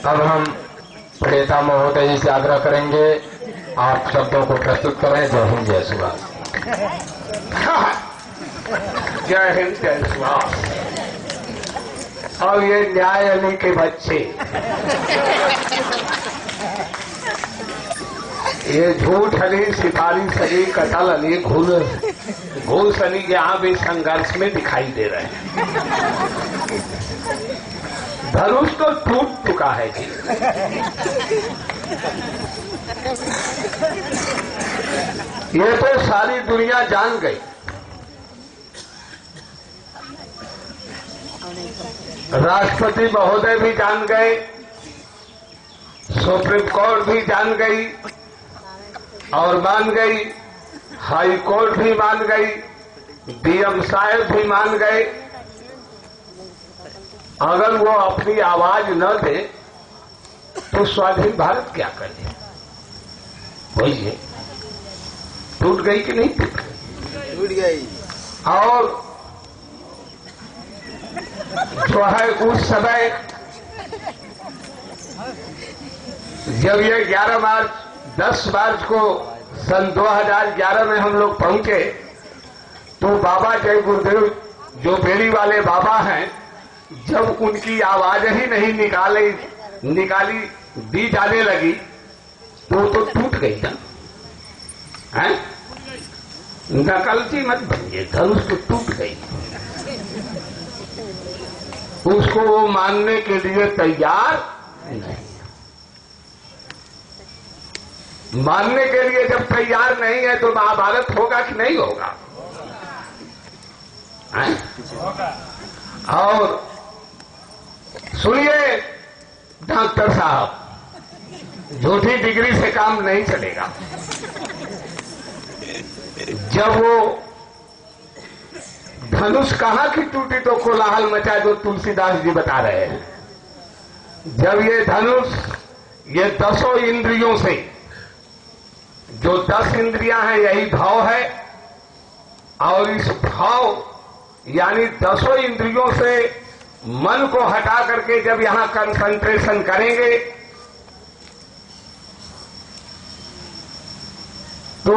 अब हम प्रणेता महोदय जी से आग्रह करेंगे, आप शब्दों को प्रस्तुत करें। जय हिंद, जय सुभाष। जय हिंद, जय सुभाष। और ये न्याय अली के बच्चे, ये झूठ अली, सिफारिश अली, कतल अली, घूस अली यहाँ भी संघर्ष में दिखाई दे रहे हैं। धनुष तो टूट चुका है जी। ये तो सारी दुनिया जान गई, राष्ट्रपति महोदय भी जान गए, सुप्रीम कोर्ट भी जान गई और मान गई, हाई कोर्ट भी मान गई, डीएम साहब भी मान गए। अगर वो अपनी आवाज न दे तो स्वाधीन भारत क्या करे? बोलिए, टूट गई कि नहीं टूट गई? टूट गई। और जो है उस समय जब ये 11 मार्च 10 मार्च को सन 2011 में हम लोग पहुंचे तो बाबा जय गुरुदेव जो बेली वाले बाबा हैं, जब उनकी आवाज ही नहीं निकाली दी जाने लगी तो टूट गई ना। हैं? नकलची मत बनिए, धनुष तो टूट गई। उसको वो मानने के लिए तैयार नहीं। मानने के लिए जब तैयार नहीं है तो महाभारत होगा कि नहीं होगा? और सुनिए डॉक्टर साहब, झूठी डिग्री से काम नहीं चलेगा। जब वो धनुष कहाँ की टूटी तो कोलाहल मचा, जो तुलसीदास जी बता रहे हैं। जब ये धनुष ये 10 इंद्रियों से, जो 10 इंद्रियां हैं यही भाव है, और इस भाव यानी 10 इंद्रियों से मन को हटा करके जब यहां कंसंट्रेशन करेंगे तो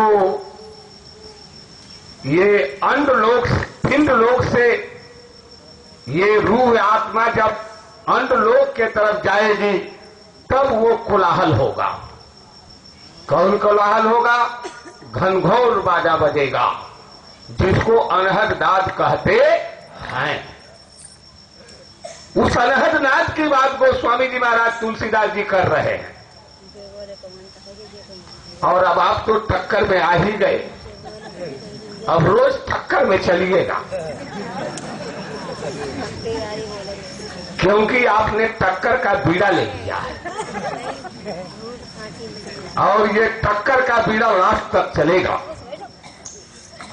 ये अंडलोक पिंडलोक से ये रूह आत्मा जब अंडलोक के तरफ जाएगी तब वो कोलाहल होगा। कौन कोलाहल होगा? घनघोर बाजा बजेगा, जिसको अनहद नाद कहते हैं। उस अनहद नाद की बात को स्वामी जी महाराज तुलसीदास जी कर रहे हैं। और अब आप तो टक्कर में आ ही गए, अब रोज टक्कर में चलिएगा, क्योंकि आपने टक्कर का बीड़ा ले लिया है और ये टक्कर का बीड़ा लास्ट तक चलेगा।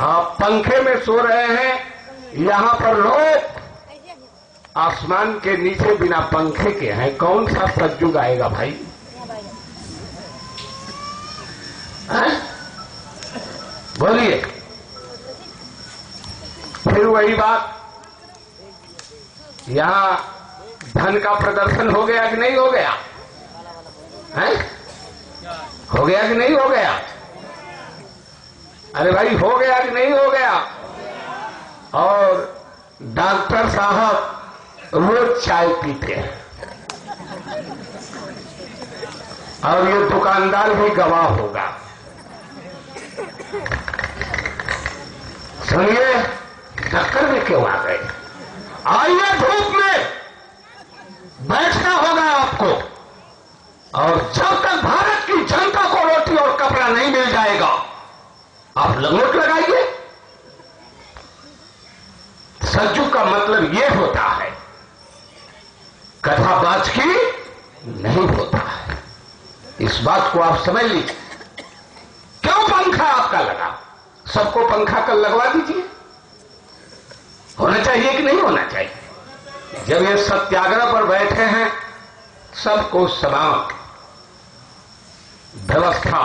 आप पंखे में सो रहे हैं, यहां पर लोग आसमान के नीचे बिना पंखे के हैं। कौन सा सज्जुग आएगा भाई? बोलिए। फिर वही बात, यहां धन का प्रदर्शन हो गया कि नहीं हो गया? हैं? हो गया कि नहीं हो गया? अरे भाई, हो गया कि नहीं हो गया? और डॉक्टर साहब रोज चाय पीते हैं और ये दुकानदार भी गवाह होगा। सुनिए, टक्कर में क्यों आ गए? आइए, धूप में बैठना होगा आपको, और जब तक भारत की जनता को रोटी और कपड़ा नहीं मिल जाएगा आप लंगोट लगाइए। सज्जू का मतलब यह होता है, कथाबाज की नहीं होता है। इस बात को आप समझ लीजिए। क्यों पंखा आपका लगा? सबको पंखा कल लगवा दीजिए। होना चाहिए कि नहीं होना चाहिए? जब ये सत्याग्रह पर बैठे हैं, सबको समान व्यवस्था,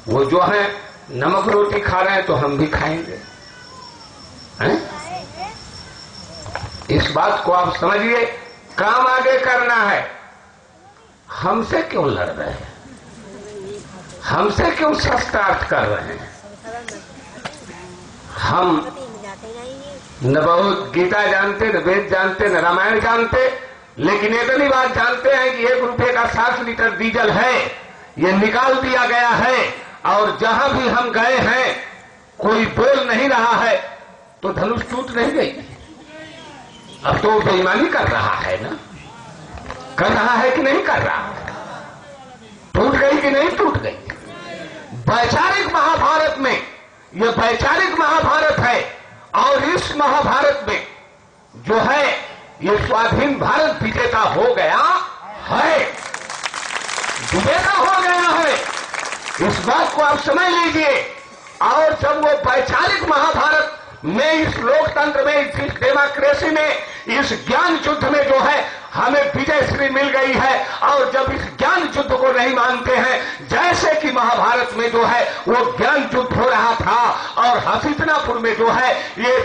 वो जो है नमक रोटी खा रहे हैं तो हम भी खाएंगे, हैं? इस बात को आप समझिए। काम आगे करना है, हमसे क्यों लड़ रहे हैं, हमसे क्यों शस्त्रार्थ कर रहे हैं? हम न बहुत गीता जानते, न वेद जानते, न रामायण जानते, लेकिन इतनी बात जानते हैं कि 1 रुपये का 60 लीटर डीजल है, ये निकाल दिया गया है। और जहां भी हम गए हैं कोई बोल नहीं रहा है तो धनुष टूट नहीं गई। अब तो बेईमानी कर रहा है ना, कर रहा है कि नहीं कर रहा? टूट गई कि नहीं टूट गई? वैचारिक महाभारत में, ये वैचारिक महाभारत है। और इस महाभारत में जो है ये स्वाधीन भारत विजेता हो गया है, विजेता हो गया है। इस बात को आप समझ लीजिए। और जब वो वैचारिक महाभारत में, इस लोकतंत्र में, इस डेमोक्रेसी में, इस ज्ञान युद्ध में जो है हमें विजय श्री मिल गई है। और जब इस ज्ञान युद्ध को नहीं मानते हैं, जैसे कि महाभारत में जो है वो ज्ञान युद्ध हो रहा था और हसीतनापुर में जो है ये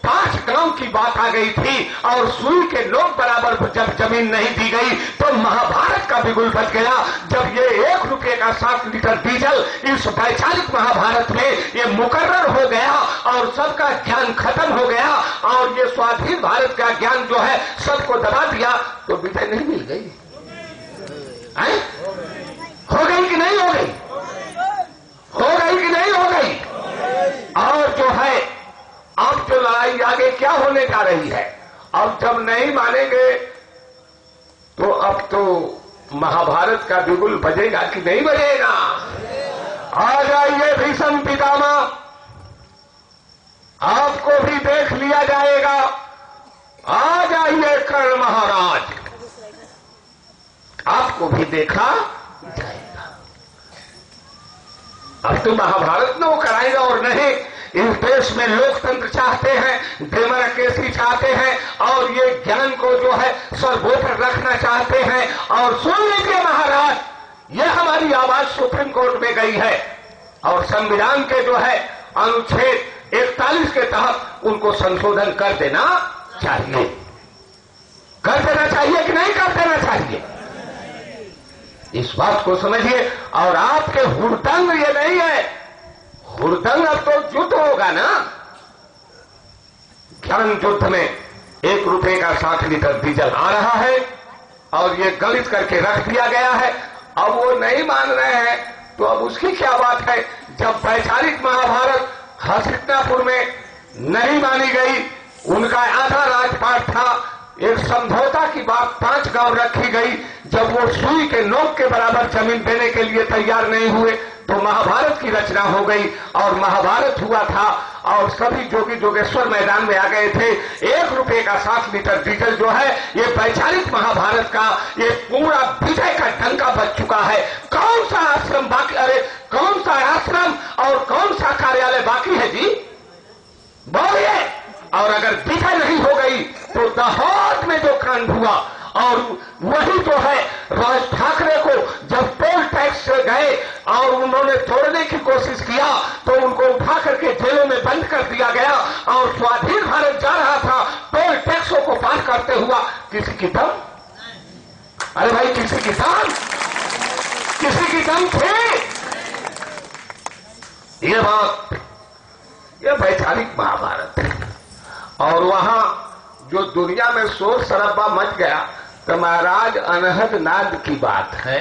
5 गांव की बात आ गई थी और सुई के नोक बराबर जब जमीन नहीं दी गई तो महाभारत का बिगुल बच गया। जब ये 1 रुपये का 60 लीटर डीजल इस वैचारिक महाभारत में ये मुकर्रर हो गया और सबका ज्ञान खत्म हो गया और ये स्वाधीन भारत का ज्ञान जो है सबको दबा दिया, तो विजय नहीं मिल गई? हो गई कि नहीं हो गई? हो गई कि नहीं हो गई? और जो है अब जो लड़ाई आगे क्या होने जा रही है, अब जब नहीं मानेंगे तो अब तो महाभारत का बिगुल बजेगा कि नहीं बजेगा? आ जाइए भीष्म पितामह, आपको भी देख लिया जाएगा। आ जाइए कर्ण महाराज, आपको भी देखा जाएगा। अब तो महाभारत में वो कराएगा और नहीं। इस देश में लोकतंत्र चाहते हैं, डेमोक्रेसी चाहते हैं और ये ज्ञान को जो है सर्वोपरि रखना चाहते हैं। और सुन लीजिए महाराज, ये हमारी आवाज सुप्रीम कोर्ट में गई है और संविधान के जो है अनुच्छेद 41 के तहत उनको संशोधन कर देना चाहिए। कर देना चाहिए कि नहीं कर देना चाहिए? इस बात को समझिए। और आपके हुड़दंग ये नहीं है, हुड़दंग अब तो युद्ध होगा ना। ज्ञान युद्ध में 1 रुपये का 60 लीटर डीजल आ रहा है और ये गणित करके रख दिया गया है। अब वो नहीं मान रहे हैं तो अब उसकी क्या बात है? जब वैचारिक महाभारत हसीतनापुर में नहीं मानी गई, उनका आधा राजपाट था, एक समझौता की बात 5 गांव रखी गई। जब वो सुई के नोक के बराबर जमीन देने के लिए तैयार नहीं हुए तो महाभारत की रचना हो गई और महाभारत हुआ था और सभी जोगी जोगेश्वर मैदान में आ गए थे। 1 रुपये का 60 लीटर डीजल जो है ये वैचारिक महाभारत का ये पूरा विजय का डंका बज चुका है। कौन सा आश्रम बाकी, अरे कौन सा आश्रम और कौन सा कार्यालय बाकी है जी? बोलिए। और अगर विजय नहीं हो गई तो दाहोद में जो कांड हुआ और वही जो है राज ठाकरे को जब टोल टैक्स से गए और उन्होंने तोड़ने की कोशिश किया तो उनको उठा करके जेलों में बंद कर दिया गया और स्वाधीन भारत जा रहा था टोल टैक्सों को पार करते हुआ। किसी की दम, अरे भाई किसी की दम, किसी की दम थे? ये बात, ये वैचारिक महाभारत है। और वहां जो दुनिया में शोर शराबा मच गया तो महाराज अनहद नाद की बात है,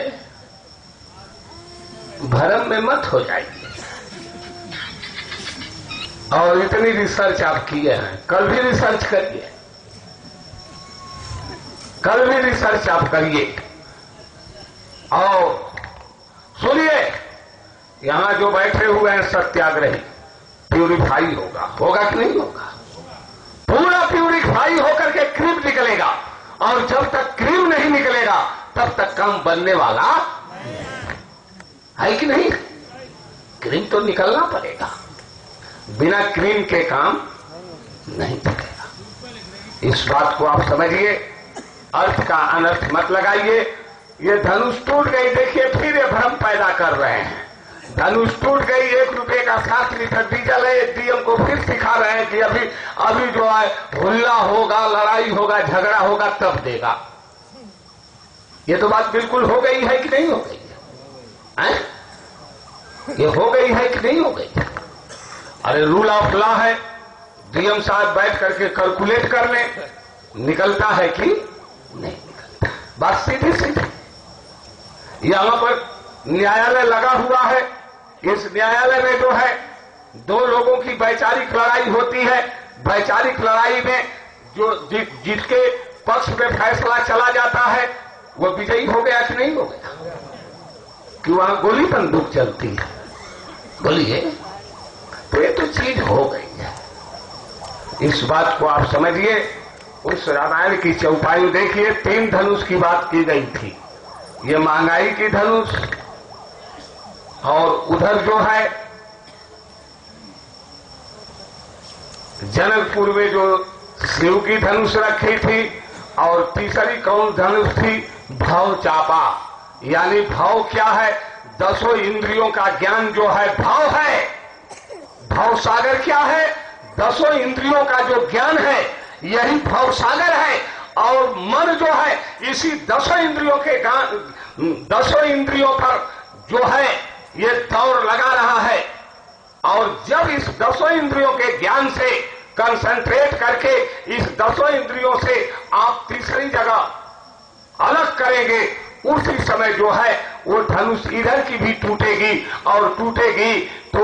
भरम में मत हो जाइए। और इतनी रिसर्च आप किए हैं, कल भी रिसर्च करिए, कल भी रिसर्च आप करिए। और सुनिए, यहां जो बैठे हुए हैं सत्याग्रही, प्यूरिफाई होगा, होगा कि नहीं होगा? पूरा प्यूरिफाई होकर के क्रीम निकलेगा और जब तक क्रीम नहीं निकलेगा तब तक काम बनने वाला है कि नहीं? क्रीम तो निकलना पड़ेगा, बिना क्रीम के काम नहीं चलेगा। इस बात को आप समझिए, अर्थ का अनर्थ मत लगाइए। ये धनुष टूट गई, देखिए फिर ये भ्रम पैदा कर रहे हैं। धनुष टूट गई, 1 रुपये का 60 लीटर डीजल है। डीएम को फिर सिखा रहे हैं कि अभी जो है हुल्ला होगा, लड़ाई होगा, झगड़ा होगा तब देगा। ये तो बात बिल्कुल हो गई है कि नहीं हो गई है? ये हो गई है कि नहीं हो गई? अरे रूल ऑफ लॉ है, डीएम साहब बैठ करके कैलकुलेट कर ले, निकलता है कि नहीं निकलता। बात सीधी सीधी। यहां पर न्यायालय लगा हुआ है, इस न्यायालय में जो है दो लोगों की वैचारिक लड़ाई होती है। वैचारिक लड़ाई में जो जिसके पक्ष में फैसला चला जाता है वो विजयी हो गया कि नहीं हो गया? कि वहां गोली बंदूक चलती है, बोलिए, तो ये तो चीज हो गई है। इस बात को आप समझिए। उस रामायण की चौपाई देखिए, 3 धनुष की बात की गई थी। ये महंगाई की धनुष, और उधर जो है जनकपुर में जो शिव की धनुष रखी थी, और तीसरी कौन धनुष थी? भाव चापा। यानी भाव क्या है? 10 इंद्रियों का ज्ञान जो है भाव है। भाव सागर क्या है? 10 इंद्रियों का जो ज्ञान है यही भाव सागर है। और मन जो है इसी 10 इंद्रियों के 10 इंद्रियों पर जो है ये दौड़ लगा रहा है। और जब इस 10 इंद्रियों के ज्ञान से कंसंट्रेट करके इस 10 इंद्रियों से आप तीसरी जगह अलग करेंगे, उसी समय जो है वो धनुष इधर की भी टूटेगी, और टूटेगी तो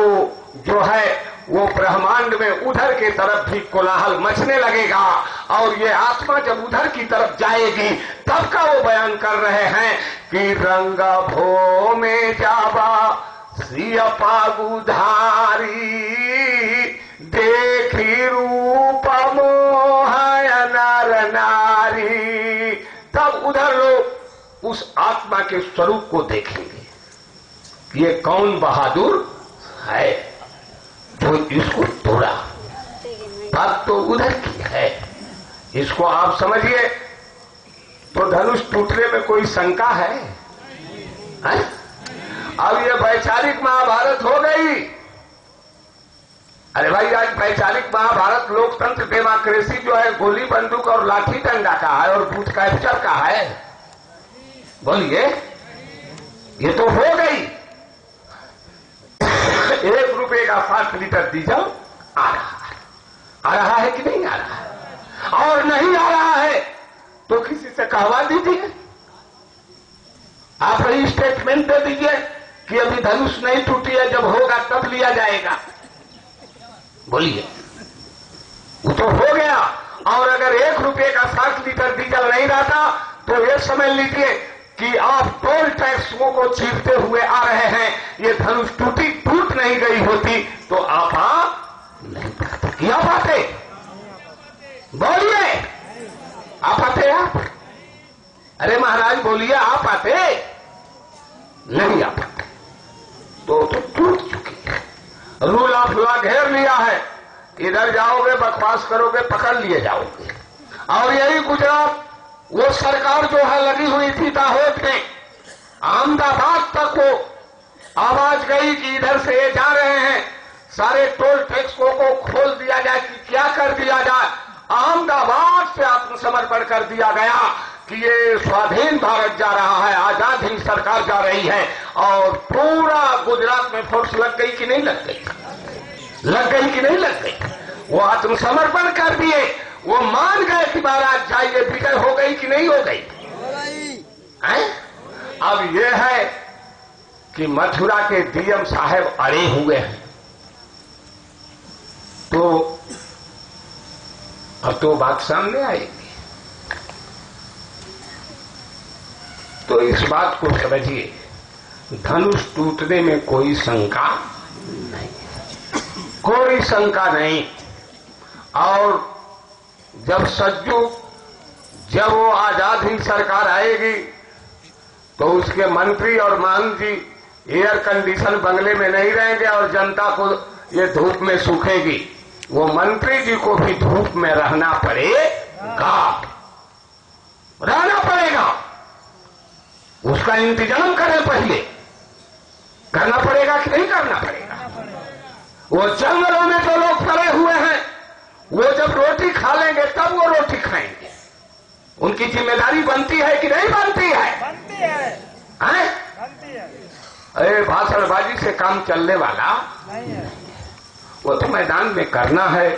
जो है वो ब्रह्मांड में उधर के तरफ भी कोलाहल मचने लगेगा। और ये आत्मा जब उधर की तरफ जाएगी तब का वो बयान कर रहे हैं कि रंग भो में जावा सिय पागुधारी, देखी रूप मोहय नर नारी। तब उधर लोग उस आत्मा के स्वरूप को देखेंगे, ये कौन बहादुर है जो इसको तोड़ा। बात तो उधर की है, इसको आप समझिए। तो धनुष टूटने में कोई शंका है? अब ये वैचारिक महाभारत हो गई। अरे भाई, आज वैचारिक महाभारत लोकतंत्र डेमोक्रेसी जो है गोली बंदूक और लाठी डंडा का है और बूथ कैप्चर का है। बोलिए, ये तो हो गई। 1 रुपए का 60 लीटर डीजल आ रहा है कि नहीं आ रहा है? और नहीं आ रहा है तो किसी से कहवा दीजिए, आप ही स्टेटमेंट दे दीजिए कि अभी धनुष नहीं टूटी है, जब होगा तब लिया जाएगा। बोलिए, वो तो हो गया। और अगर 1 रुपए का 60 लीटर डीजल नहीं रहता तो ये समझ लीजिए कि आप टोल टैक्सों को चीरते हुए आ रहे हैं। ये धनुष टूट नहीं गई होती तो आप नहीं पाते। क्या पाते? बोलिए, आप आते? आप अरे महाराज बोलिए, आप आते? नहीं आ पाते। तो टूट चुकी है। रूल ऑफ लॉ घेर लिया है, इधर जाओगे बकवास करोगे पकड़ लिए जाओगे। और यही गुजरात वो सरकार जो है लगी हुई थी दाहोद में, अहमदाबाद तक वो आवाज गई कि इधर से ये जा रहे हैं, सारे टोल टैक्सों को खोल दिया जाए कि क्या कर दिया जाए। अहमदाबाद से आत्मसमर्पण कर दिया गया कि ये स्वाधीन भारत जा रहा है, आजाद हिंद सरकार जा रही है। और पूरा गुजरात में फोर्स लग गई कि नहीं लग गई? लग गई कि नहीं लग गई? वो आत्मसमर्पण कर दिए, वो मान गए कि महाराज जाइए। विजय हो गई कि नहीं हो गई? अब ये है कि मथुरा के डीएम साहब अड़े हुए हैं, तो अब तो बात सामने आएगी। तो इस बात को समझिए, धनुष टूटने में कोई शंका नहीं, कोई शंका नहीं। और जब वो आजाद हिंद सरकार आएगी तो उसके मंत्री और मान जी एयर कंडीशन बंगले में नहीं रहेंगे और जनता को ये धूप में सूखेगी। वो मंत्री जी को भी धूप में रहना पड़ेगा, रहना पड़ेगा। उसका इंतजाम करें, पहले करना पड़ेगा कि नहीं करना पड़ेगा? वो जंगलों में जो लोग पड़े हुए हैं वो जब रोटी खा लेंगे तब वो रोटी खाएंगे। उनकी जिम्मेदारी बनती है कि नहीं बनती है? बनती है, हैं? बनती है। अरे भाषणबाजी से काम चलने वाला नहीं है। वो तो मैदान में करना है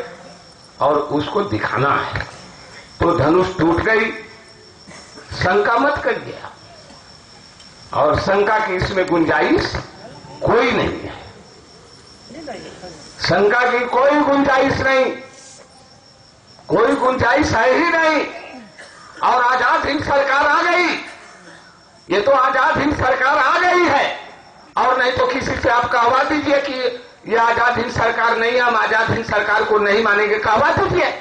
और उसको दिखाना है। तो धनुष टूट गई, शंका मत करिए, और शंका की इसमें गुंजाइश कोई नहीं है। शंका की कोई गुंजाइश नहीं, कोई गुंजाइश है ही नहीं। और आजाद हिंद सरकार आ गई, ये तो आजाद हिंद सरकार आ गई है। और नहीं तो किसी से आप कहवा दीजिए कि ये आजाद हिंद सरकार नहीं है, हम आजाद हिंद सरकार को नहीं मानेंगे, कहवा दीजिए।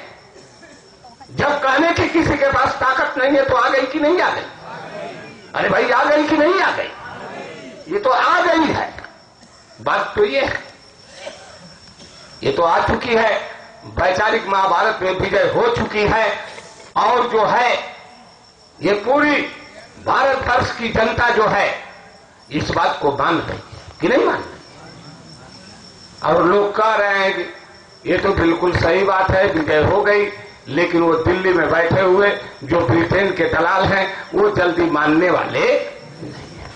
जब कहने की किसी के पास ताकत नहीं है तो आ गई कि नहीं आ गई? अरे भाई आ गई कि नहीं आ गई? ये तो आ गई है। बात तो ये है, ये तो आ चुकी है। वैचारिक महाभारत में विजय हो चुकी है और जो है ये पूरी भारतवर्ष की जनता जो है इस बात को मान रही है कि नहीं मान रही? और लोग कह रहे हैं कि ये तो बिल्कुल सही बात है, विजय हो गई, लेकिन वो दिल्ली में बैठे हुए जो ब्रिटेन के दलाल हैं वो जल्दी मानने वाले नहीं है,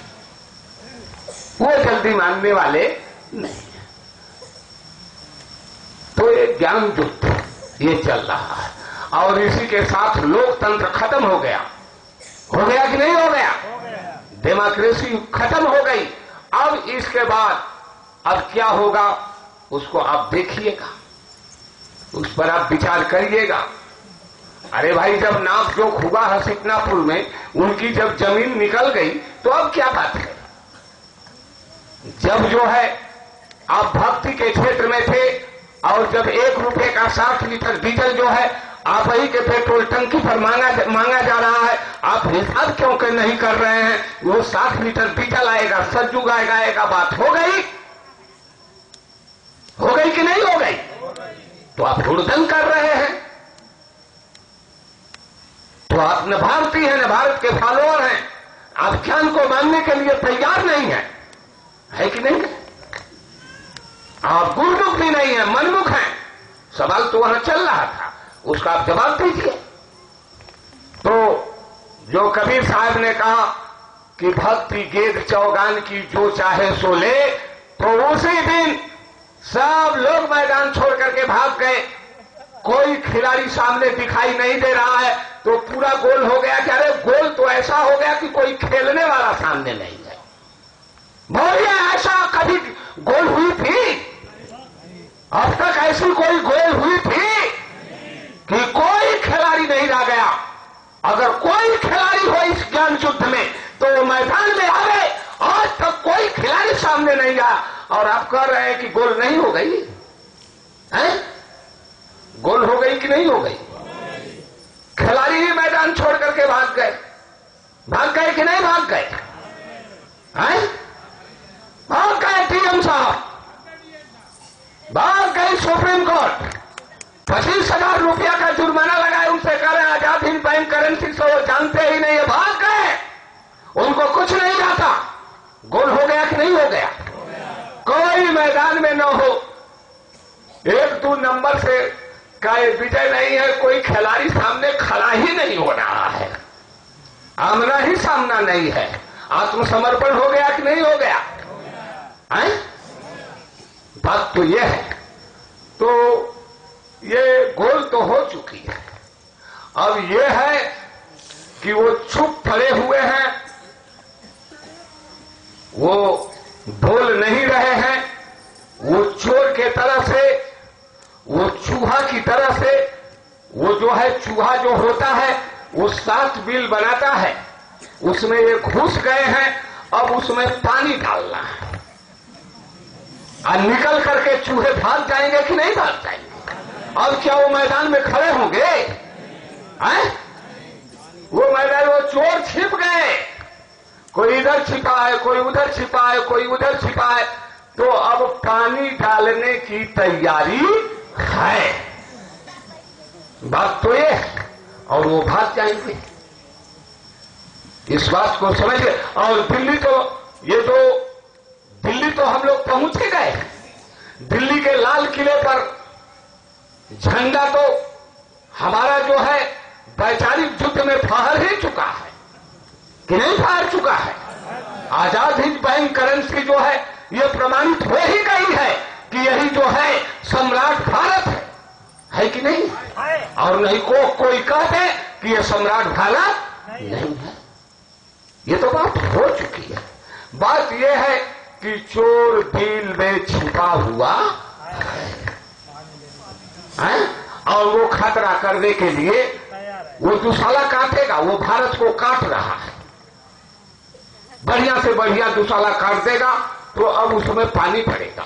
वो जल्दी मानने वाले नहीं है। तो ये ज्ञान युद्ध ये चल रहा है और इसी के साथ लोकतंत्र खत्म हो गया कि नहीं हो गया? डेमोक्रेसी खत्म हो गई। अब इसके बाद अब क्या होगा उसको आप देखिएगा, उस पर आप विचार करिएगा। अरे भाई जब नाप जोक हुआ है सिकनापुर में, उनकी जब जमीन निकल गई तो अब क्या बात है? जब जो है आप भक्ति के क्षेत्र में थे और जब 1 रुपए का 60 लीटर डीजल जो है आप ही के पेट्रोल टंकी पर मांगा जा रहा है, आप हिसाब क्यों कर नहीं कर रहे हैं? वो 60 लीटर डीजल आएगा, सज्जू आएगा, बात हो गई कि नहीं हो गई? तो आप हुड़दंग कर रहे हैं। तो आप न भारतीय हैं न भारत के फॉलोअर हैं, आप ज्ञान को मानने के लिए तैयार नहीं है कि नहीं? आप गुरुमुख भी नहीं है, मनमुख हैं। सवाल तो वहां चल रहा था, उसका आप जवाब दीजिए। तो जो कबीर साहब ने कहा कि भक्ति गेद चौगान की जो चाहे सो ले, तो उसी दिन सब लोग मैदान छोड़ करके भाग गए। कोई खिलाड़ी सामने दिखाई नहीं दे रहा है तो पूरा गोल हो गया। क्या? अरे गोल तो ऐसा हो गया कि कोई खेलने वाला सामने नहीं है। बोलिए, ऐसा कभी गोल हुई थी? अब तक ऐसी कोई गोल हुई थी कि कोई खिलाड़ी नहीं रह गया? अगर कोई खिलाड़ी हो इस ज्ञान युद्ध में तो वो मैदान में आवे। आज तक कोई खिलाड़ी सामने नहीं आया और आप कह रहे हैं कि गोल नहीं हो गई है? गोल हो गई कि नहीं हो गई? खिलाड़ी ही मैदान छोड़ करके भाग गए कि नहीं भाग गए? हैं? भाग गए टीएम साहब, भाग गई सुप्रीम कोर्ट, 25,000 रुपया का जुर्माना लगाए, उनसे कह रहे हैं आजाद हिंद बैंक करेंसी से वो जानते ही नहीं है, भाग गए। उनको कुछ नहीं आता। गोल हो गया कि नहीं हो गया? कोई मैदान में न हो, 1-2 नंबर से का विजय नहीं है, कोई खिलाड़ी सामने खड़ा ही नहीं हो रहा है, आमना ही सामना नहीं है। आत्मसमर्पण हो गया कि नहीं हो गया? हैं? बात तो ये है। तो ये गोल तो हो चुकी है। अब ये है कि वो चुप पड़े हुए हैं, वो बोल नहीं रहे हैं। वो चोर के तरह से, वो चूहा की तरह से, वो जो है चूहा जो होता है वो 7 बिल बनाता है, उसमें ये घुस गए हैं। अब उसमें पानी डालना है और निकल करके चूहे भाग जाएंगे कि नहीं भाग जाएंगे? अब क्या वो मैदान में खड़े होंगे? हैं? वो मैदान, वो चोर छिप गए, कोई इधर छिपा है, कोई उधर छिपा है, कोई उधर छिपा है। तो अब पानी डालने की तैयारी है। बात तो ये है, और वो भाग जाएंगे, इस बात को समझिए। और दिल्ली तो हम लोग पहुंच ही गए। दिल्ली के लाल किले पर झंडा तो हमारा जो है वैचारिक युद्ध में फहर ही चुका है कि नहीं फहर चुका है। आजाद हिंद बैंक करेंसी जो है ये प्रमाणित हो ही गई है कि यही जो है सम्राट भारत है कि नहीं? और नहीं को कोई कहते कि ये सम्राट भारत नहीं है। ये तो बात हो चुकी है। बात यह है कि चोर दिल में छिपा हुआ है और वो खतरा करने के लिए वो दुशाला काटेगा। वो भारत को काट रहा है, बढ़िया से बढ़िया दुशाला काट देगा तो अब उसमें पानी पड़ेगा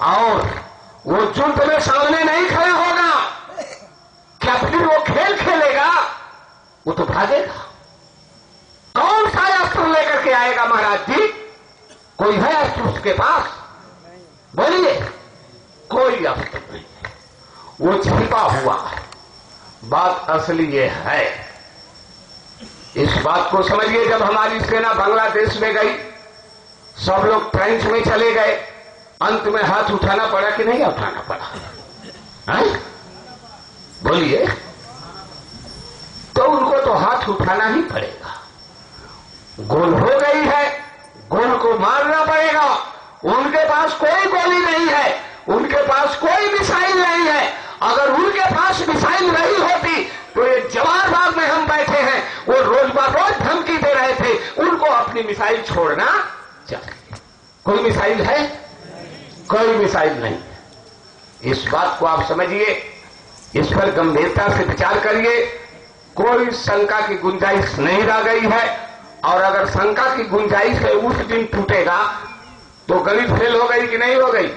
और वो युद्ध में सामने नहीं खड़ा होगा। क्या फिर वो खेल खेलेगा? वो तो भागेगा। कौन सा अस्त्र लेकर के आएगा महाराज जी? कोई है अस्त्र उसके पास? बोलिए, कोई अस्त्र नहीं, वो छिपा हुआ है। बात असली ये है, इस बात को समझिए। जब हमारी सेना बांग्लादेश में गई, सब लोग ट्रेंच में चले गए, अंत में हाथ उठाना पड़ा कि नहीं उठाना पड़ा? बोलिए, तो उनको तो हाथ उठाना ही पड़ेगा। गोल हो गई है, गोल को मारना पड़ेगा। उनके पास कोई गोली नहीं है, उनके पास कोई मिसाइल नहीं है। अगर उनके पास मिसाइल नहीं होती तो ये जवाहर बाग में हम बैठे हैं, वो रोज धमकी दे रहे थे, उनको अपनी मिसाइल छोड़ना चाहिए। कोई मिसाइल है? कोई मिसाइल नहीं। इस बात को आप समझिए, इस पर गंभीरता से विचार करिए। कोई शंका की गुंजाइश नहीं रह गई है और अगर शंका की गुंजाइश है उस दिन टूटेगा तो गणित फेल हो गई कि नहीं हो गई?